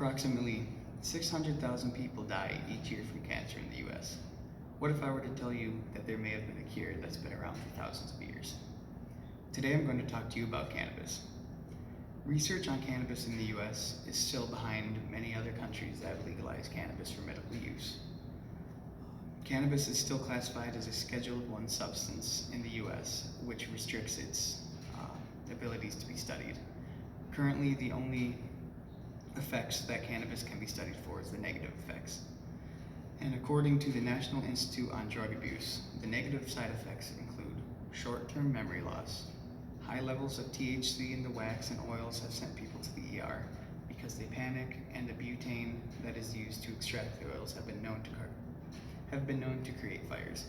Approximately 600,000 people die each year from cancer in the US. What if I were to tell you that there may have been a cure that's been around for thousands of years? Today I'm going to talk to you about cannabis. Research on cannabis in the US is still behind many other countries that have legalized cannabis for medical use. Cannabis is still classified as a Schedule I substance in the US, which restricts its abilities to be studied. Currently, the only effects that cannabis can be studied for is the negative effects. And according to the National Institute on Drug Abuse, the negative side effects include short-term memory loss. High levels of THC in the wax and oils have sent people to the ER because they panic, and the butane that is used to extract the oils have been known to create fires.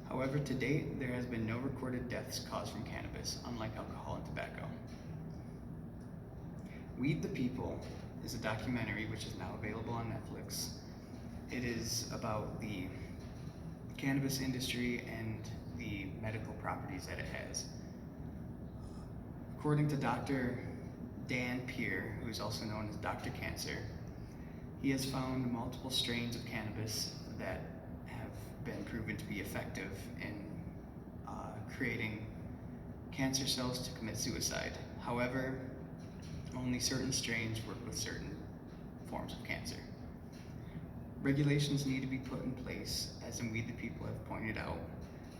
However, to date, there has been no recorded deaths caused from cannabis, unlike alcohol and tobacco. Weed the People is a documentary which is now available on Netflix. It is about the cannabis industry and the medical properties that it has. According to Dr. Dan Peer, who is also known as Dr. Cancer, he has found multiple strains of cannabis that have been proven to be effective in creating cancer cells to commit suicide. However, only certain strains work with certain forms of cancer. Regulations need to be put in place, as in Weed the People have pointed out,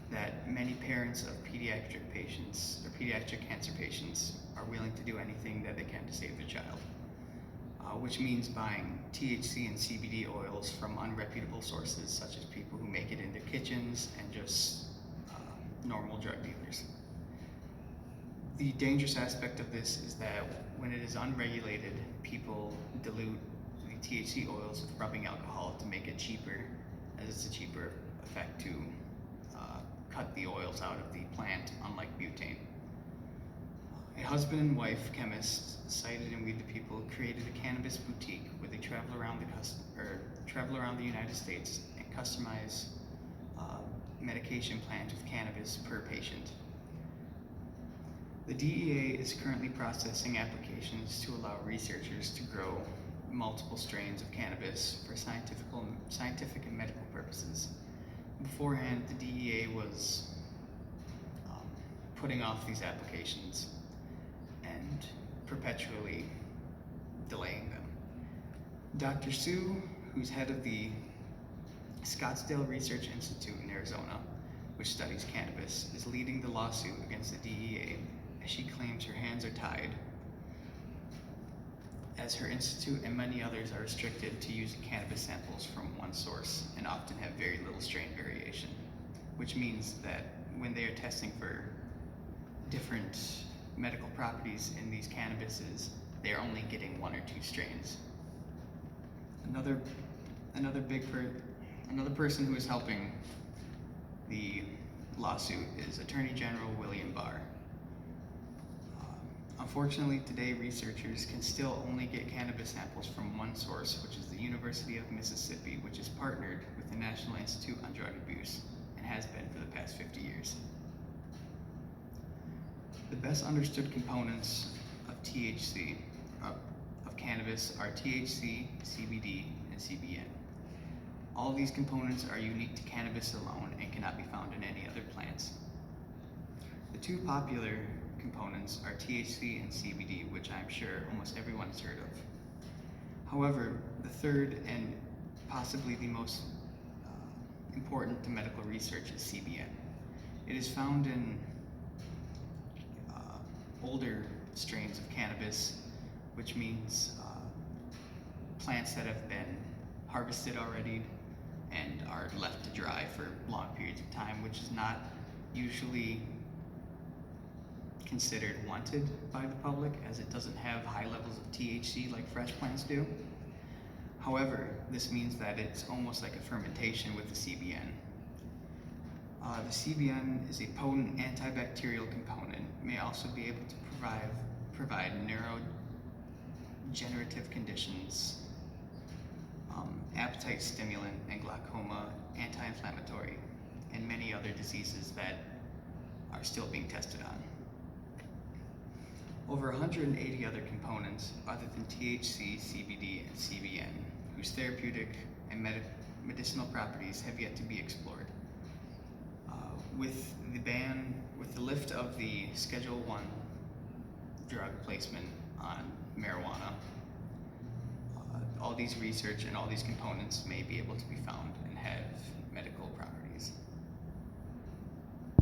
that many parents of pediatric patients or pediatric cancer patients are willing to do anything that they can to save their child, which means buying THC and CBD oils from unreputable sources, such as people who make it in their kitchens and just normal drug dealers. The dangerous aspect of this is that when it is unregulated, people dilute the THC oils with rubbing alcohol to make it cheaper, as it's a cheaper effect to cut the oils out of the plant, unlike butane. A husband and wife chemist cited in Weed the People created a cannabis boutique where they travel around the United States and customize medication plans with cannabis per patient. The DEA is currently processing applications to allow researchers to grow multiple strains of cannabis for scientific and medical purposes. Beforehand, the DEA was putting off these applications and perpetually delaying them. Dr. Sue, who's head of the Scottsdale Research Institute in Arizona, which studies cannabis, is leading the lawsuit against the DEA, as she claims her hands are tied, as her institute and many others are restricted to using cannabis samples from one source and often have very little strain variation, which means that when they are testing for different medical properties in these cannabises, they are only getting one or two strains. Another person who is helping the lawsuit is Attorney General William Barr. Unfortunately, today researchers can still only get cannabis samples from one source, which is the University of Mississippi, which is partnered with the National Institute on Drug Abuse and has been for the past 50 years. The best understood components of THC, of cannabis, are THC, CBD, and CBN. All of these components are unique to cannabis alone and cannot be found in any other plants. The two popular components are THC and CBD, which I'm sure almost everyone has heard of. However, the third and possibly the most important to medical research is CBN. It is found in older strains of cannabis, which means plants that have been harvested already and are left to dry for long periods of time, which is not usually considered wanted by the public, as it doesn't have high levels of THC like fresh plants do. However, this means that it's almost like a fermentation with the CBN. The CBN is a potent antibacterial component, may also be able to provide neurodegenerative conditions, appetite stimulant and glaucoma, anti-inflammatory, and many other diseases that are still being tested on. Over 180 other components other than THC, CBD, and CBN, whose therapeutic and medicinal properties have yet to be explored. With the lift of the Schedule 1 drug placement on marijuana, all these research and all these components may be able to be found and have medical